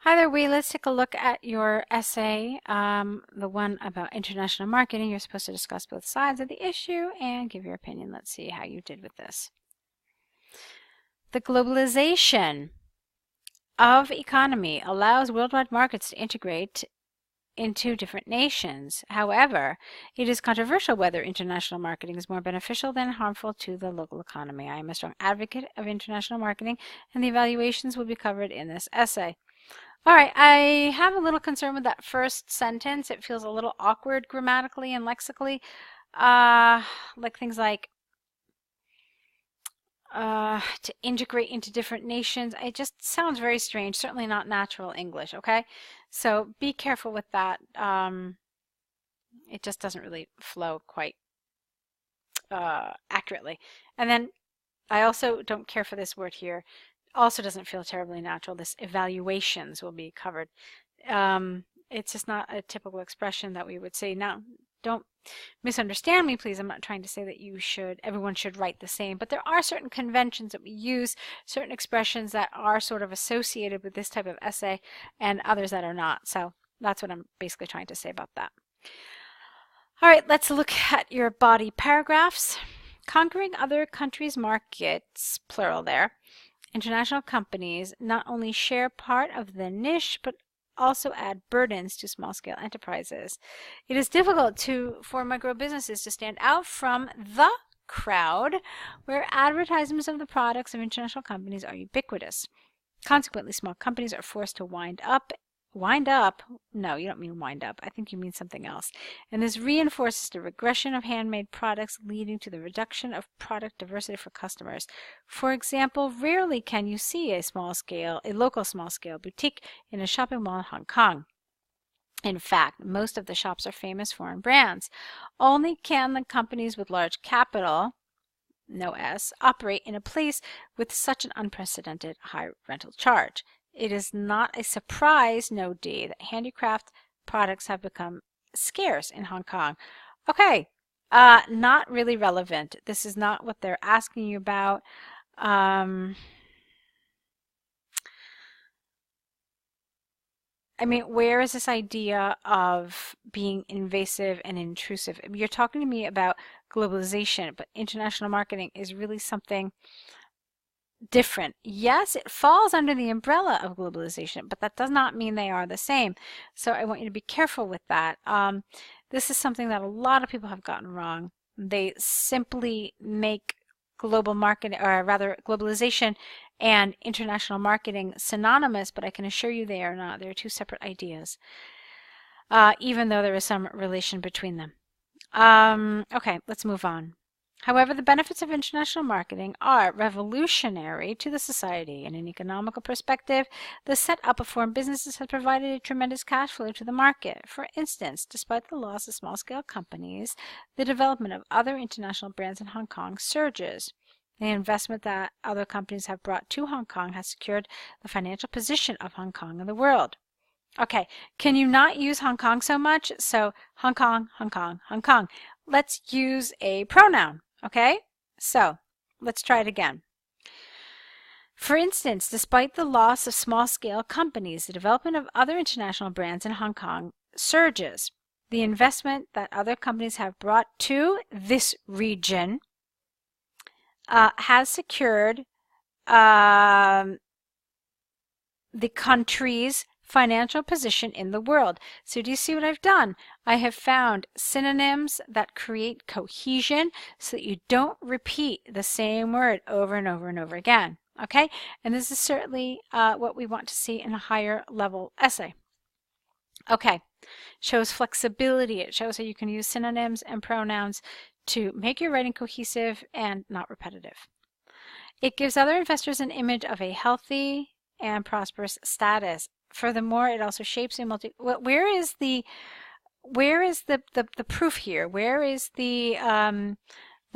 Hi there, Wee. Let's take a look at your essay, the one about international marketing. You're supposed to discuss both sides of the issue and give your opinion. Let's see how you did with this. The globalization of economy allows worldwide markets to integrate into different nations. However, it is controversial whether international marketing is more beneficial than harmful to the local economy. I am a strong advocate of international marketing, and the evaluations will be covered in this essay. All right, I have a little concern with that first sentence. It feels a little awkward grammatically and lexically. Like things like to integrate into different nations. It just sounds very strange, certainly not natural English, okay? So be careful with that. It just doesn't really flow quite accurately. And then I also don't care for this word here. Also doesn't feel terribly natural. This evaluations will be covered. It's just not a typical expression that we would say. Now, don't misunderstand me, please. I'm not trying to say that everyone should write the same, but there are certain conventions that we use, certain expressions that are sort of associated with this type of essay and others that are not. So that's what I'm basically trying to say about that. All right, let's look at your body paragraphs. Conquering other countries' markets, plural there. International companies not only share part of the niche, but also add burdens to small-scale enterprises. It is difficult for micro businesses to stand out from the crowd, where advertisements of the products of international companies are ubiquitous. Consequently, small companies are forced to wind up. No, you don't mean wind up. I think you mean something else. And this reinforces the regression of handmade products, leading to the reduction of product diversity for customers. For example, rarely can you see a local small-scale boutique in a shopping mall in Hong Kong. In fact, most of the shops are famous foreign brands. Only can the companies with large capital, no S, operate in a place with such an unprecedented high rental charge. It is not a surprise, no D, that handicraft products have become scarce in Hong Kong. Okay, not really relevant. This is not what they're asking you about. I mean, where is this idea of being invasive and intrusive? You're talking to me about globalization, but international marketing is really something different. Yes, it falls under the umbrella of globalization, but that does not mean they are the same. So I want you to be careful with that. This is something that a lot of people have gotten wrong. They simply make globalization and international marketing synonymous, but I can assure you they are not. They're two separate ideas, even though there is some relation between them. Okay, let's move on. However, the benefits of international marketing are revolutionary to the society. In an economical perspective, the setup of foreign businesses has provided a tremendous cash flow to the market. For instance, despite the loss of small-scale companies, the development of other international brands in Hong Kong surges. The investment that other companies have brought to Hong Kong has secured the financial position of Hong Kong in the world. Okay, can you not use Hong Kong so much? So Hong Kong, Hong Kong, Hong Kong. Let's use a pronoun. Okay, so let's try it again. For instance, despite the loss of small-scale companies, the development of other international brands in Hong Kong surges. The investment that other companies have brought to this region has secured the country's financial position in the world. So do you see what I've done? I have found synonyms that create cohesion so that you don't repeat the same word over and over and over again. Okay? And this is certainly what we want to see in a higher level essay. Okay. Shows flexibility. It shows how you can use synonyms and pronouns to make your writing cohesive and not repetitive. It gives other investors an image of a healthy and prosperous status. Furthermore, it also shapes a where is the proof here? Where is the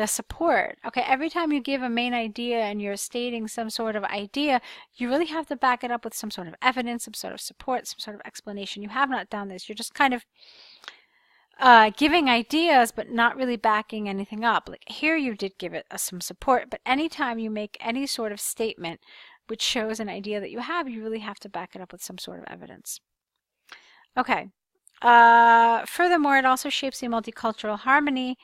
support? Okay, every time you give a main idea and you're stating some sort of idea, you really have to back it up with some sort of evidence, some sort of support, some sort of explanation. You have not done this. You're just kind of giving ideas but not really backing anything up. Like here you did give it some support, but anytime you make any sort of statement which shows an idea that you have, you really have to back it up with some sort of evidence. Okay. Furthermore, it also shapes a multiculturally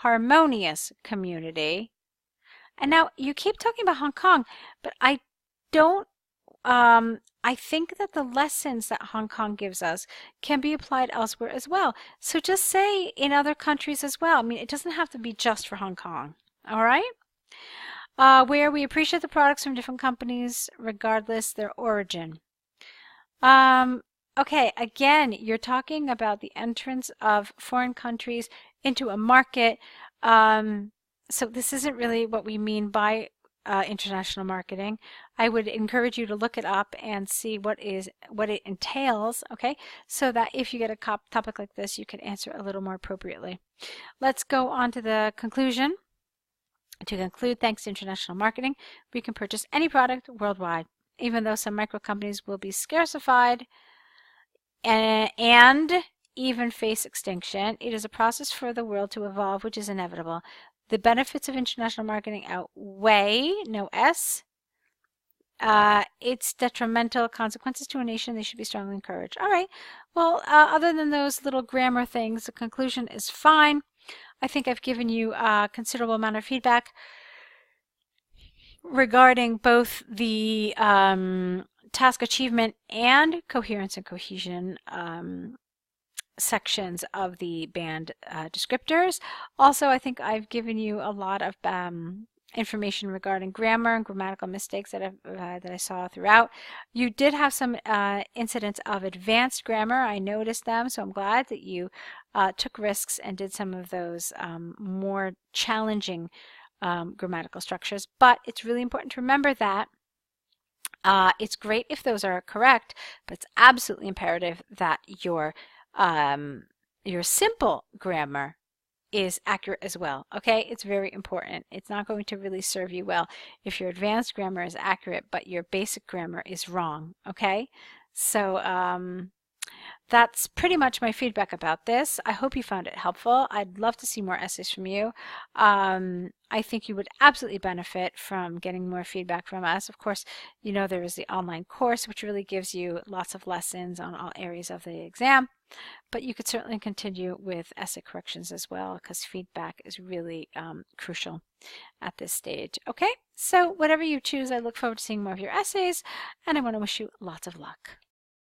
harmonious community. And now you keep talking about Hong Kong, but I don't, I think that the lessons that Hong Kong gives us can be applied elsewhere as well. So just say in other countries as well. I mean, it doesn't have to be just for Hong Kong. All right? Where we appreciate the products from different companies, regardless their origin. Okay, again, you're talking about the entrance of foreign countries into a market. So this isn't really what we mean by international marketing. I would encourage you to look it up and see what it entails, okay? So that if you get a topic like this, you can answer a little more appropriately. Let's go on to the conclusion. To conclude, thanks to international marketing, we can purchase any product worldwide, even though some micro companies will be scarcified and even face extinction. It is a process for the world to evolve, which is inevitable. The benefits of international marketing outweigh, no S, its detrimental consequences to a nation. They should be strongly encouraged. All right. Well, other than those little grammar things, the conclusion is fine. I think I've given you a considerable amount of feedback regarding both the task achievement and coherence and cohesion sections of the band descriptors. Also, I think I've given you a lot of information regarding grammar and grammatical mistakes that I saw throughout. You did have some incidents of advanced grammar. I noticed them, so I'm glad that you took risks and did some of those more challenging grammatical structures. But it's really important to remember that it's great if those are correct, but it's absolutely imperative that your simple grammar is accurate as well. Okay, it's very important. It's not going to really serve you well if your advanced grammar is accurate but your basic grammar is wrong. Okay, so that's pretty much my feedback about this. I hope you found it helpful. I'd love to see more essays from you. I think you would absolutely benefit from getting more feedback from us. Of course, you know there is the online course, which really gives you lots of lessons on all areas of the exam. But you could certainly continue with essay corrections as well, because feedback is really crucial at this stage. Okay, so whatever you choose, I look forward to seeing more of your essays, and I want to wish you lots of luck.